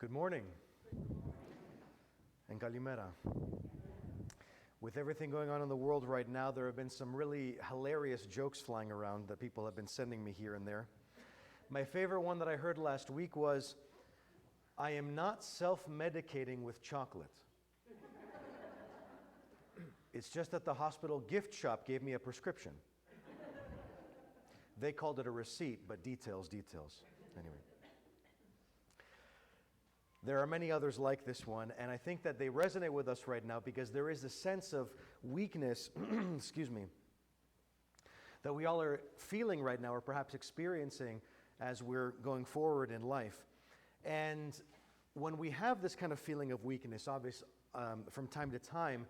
Good morning. And Kalimera. With everything going on in the world right now, there have been some really hilarious jokes flying around that people have been sending me here and there. My favorite one that I heard last week was, I am not self-medicating with chocolate. It's just that the hospital gift shop gave me a prescription. They called it a receipt, but details. Anyway. There are many others like this one, and I think that they resonate with us right now because there is a sense of weakness, that we all are feeling right now or perhaps experiencing as we're going forward in life. And when we have this kind of feeling of weakness, obviously, from time to time,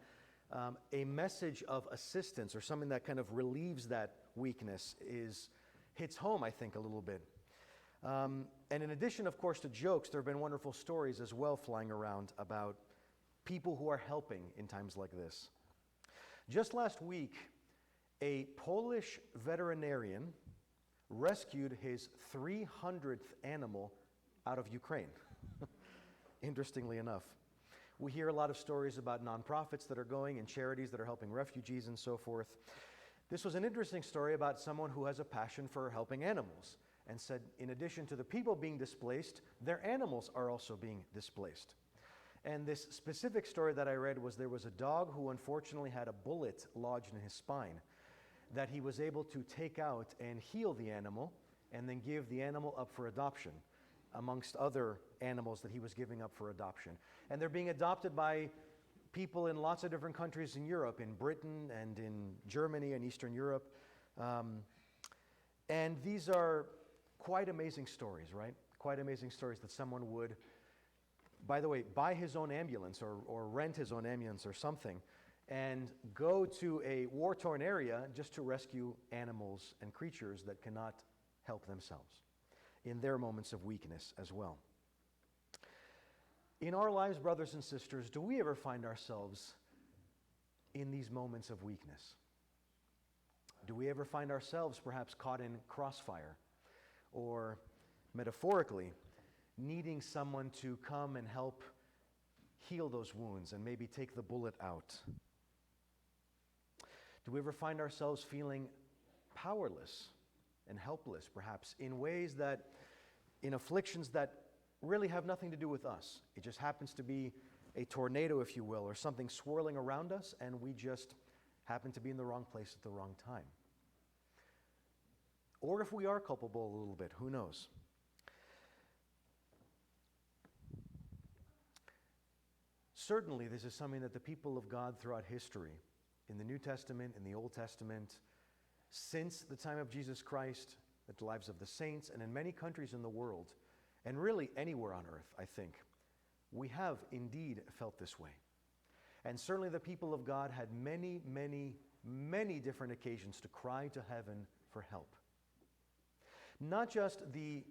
a message of assistance or something that kind of relieves that weakness hits home, I think, a little bit. And in addition, of course, to jokes, there have been wonderful stories as well flying around about people who are helping in times like this. Just last week, a Polish veterinarian rescued his 300th animal out of Ukraine. Interestingly enough. We hear a lot of stories about nonprofits that are going and charities that are helping refugees and so forth. This was an interesting story about someone who has a passion for helping animals and said, in addition to the people being displaced, their animals are also being displaced. And this specific story that I read was there was a dog who unfortunately had a bullet lodged in his spine that he was able to take out and heal the animal and then give the animal up for adoption, amongst other animals that he was giving up for adoption. And they're being adopted by people in lots of different countries in Europe, in Britain and in Germany and Eastern Europe. And these are quite amazing stories, right? Quite amazing stories that someone would, by the way, buy his own ambulance or rent his own ambulance or something and go to a war-torn area just to rescue animals and creatures that cannot help themselves in their moments of weakness as well. In our lives, brothers and sisters, do we ever find ourselves in these moments of weakness? Do we ever find ourselves perhaps caught in crossfire? Or metaphorically, needing someone to come and help heal those wounds and maybe take the bullet out? Do we ever find ourselves feeling powerless and helpless, perhaps, in ways that, in afflictions that really have nothing to do with us? It just happens to be a tornado, if you will, or something swirling around us, and we just happen to be in the wrong place at the wrong time. Or if we are culpable a little bit, who knows? Certainly, this is something that the people of God throughout history, in the New Testament, in the Old Testament, since the time of Jesus Christ, the lives of the saints, and in many countries in the world, and really anywhere on earth, I think, we have indeed felt this way. And certainly the people of God had many, many, many different occasions to cry to heaven for help. Not just the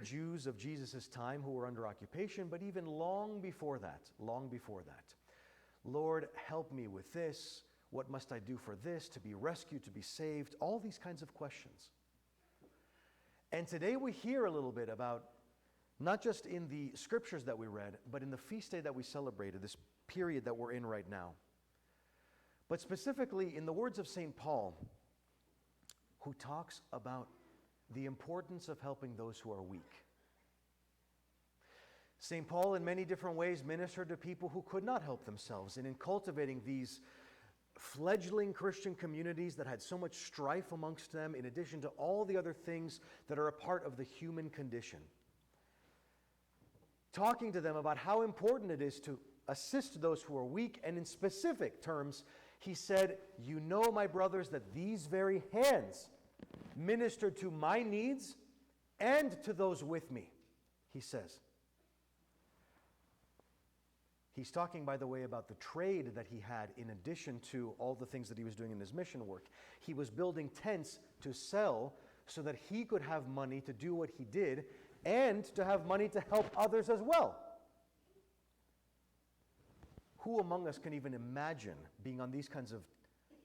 Jews of Jesus' time who were under occupation, but even long before that. Lord, help me with this. What must I do for this, to be rescued, to be saved? All these kinds of questions. And today we hear a little bit about, not just in the scriptures that we read, but in the feast day that we celebrated, this period that we're in right now. But specifically in the words of St. Paul, who talks about the importance of helping those who are weak. St. Paul, in many different ways, ministered to people who could not help themselves, and in cultivating these fledgling Christian communities that had so much strife amongst them, in addition to all the other things that are a part of the human condition. Talking to them about how important it is to assist those who are weak, and in specific terms, he said, "You know, my brothers, that these very hands ministered to my needs and to those with me," he says. He's talking, by the way, about the trade that he had in addition to all the things that he was doing in his mission work. He was building tents to sell so that he could have money to do what he did and to have money to help others as well. Who among us can even imagine being on these kinds of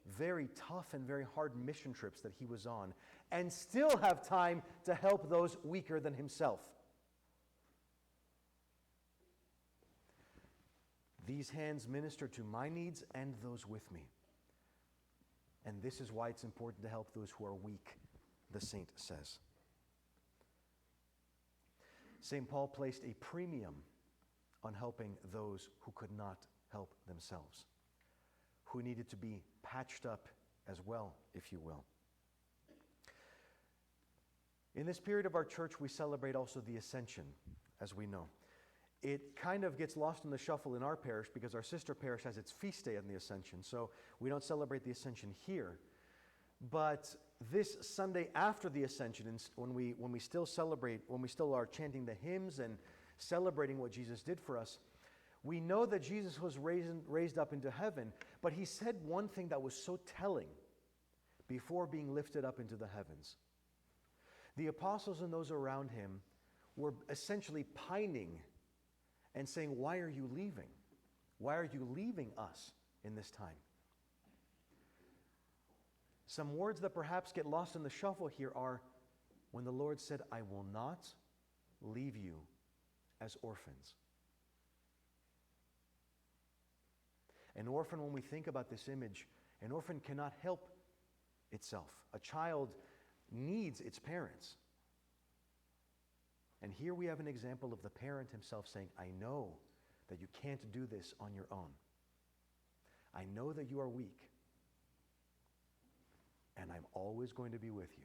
very tough and very hard mission trips that he was on and still have time to help those weaker than himself? These hands minister to my needs and those with me. And this is why it's important to help those who are weak, the saint says. St. Paul placed a premium on helping those who could not help themselves, who needed to be patched up as well, if you will. In this period of our church, we celebrate also the Ascension, as we know. It kind of gets lost in the shuffle in our parish because our sister parish has its feast day on the Ascension, so we don't celebrate the Ascension here. But this Sunday after the Ascension, when we still celebrate, when we still are chanting the hymns and celebrating what Jesus did for us, we know that Jesus was raised up into heaven, but he said one thing that was so telling before being lifted up into the heavens. The apostles and those around him were essentially pining and saying, "Why are you leaving? Why are you leaving us in this time?" Some words that perhaps get lost in the shuffle here are when the Lord said, "I will not leave you as orphans." An orphan, when we think about this image, an orphan cannot help itself. A child needs its parents. And here we have an example of the parent himself saying, "I know that you can't do this on your own. I know that you are weak. And I'm always going to be with you.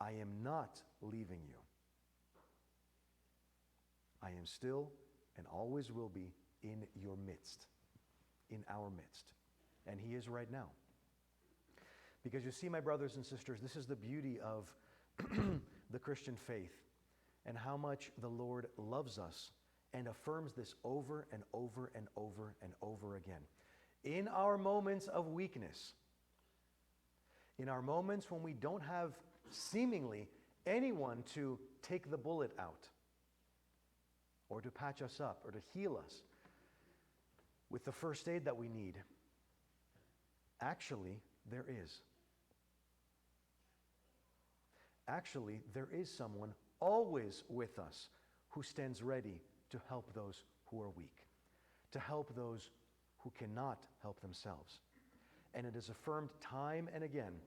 I am not leaving you. I am still and always will be in your midst, in our midst." And he is right now. Because you see, my brothers and sisters, this is the beauty of the Christian faith and how much the Lord loves us and affirms this over and over and over and over again. In our moments of weakness, in our moments when we don't have seemingly anyone to take the bullet out or to patch us up or to heal us with the first aid that we need, actually, there is. Actually, there is someone always with us who stands ready to help those who are weak, to help those who cannot help themselves. And it is affirmed time and again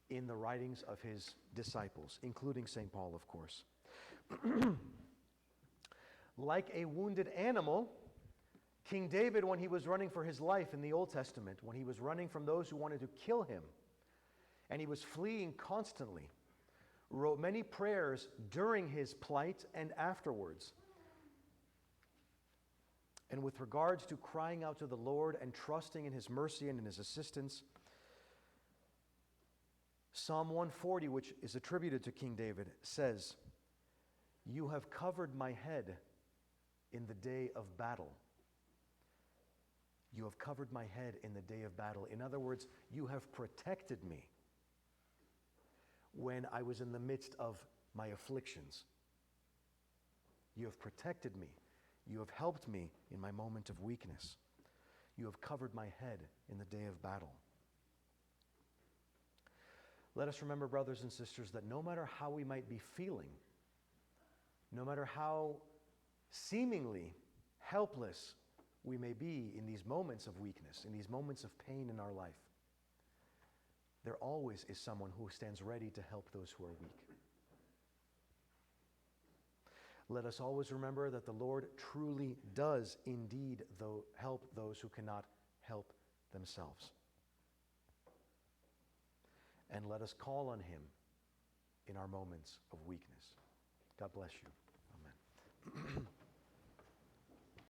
in the writings of his disciples, including St. Paul, of course. Like a wounded animal, King David, when he was running for his life in the Old Testament, when he was running from those who wanted to kill him, and he was fleeing constantly, wrote many prayers during his plight and afterwards. And with regards to crying out to the Lord and trusting in his mercy and in his assistance, Psalm 140, which is attributed to King David, says, "You have covered my head in the day of battle." You have covered my head in the day of battle. In other words, you have protected me when I was in the midst of my afflictions. You have protected me. You have helped me in my moment of weakness. You have covered my head in the day of battle. Let us remember, brothers and sisters, that no matter how we might be feeling, no matter how seemingly helpless we may be in these moments of weakness, in these moments of pain in our life, there always is someone who stands ready to help those who are weak. Let us always remember that the Lord truly does indeed help those who cannot help themselves. And let us call on him in our moments of weakness. God bless you. Amen.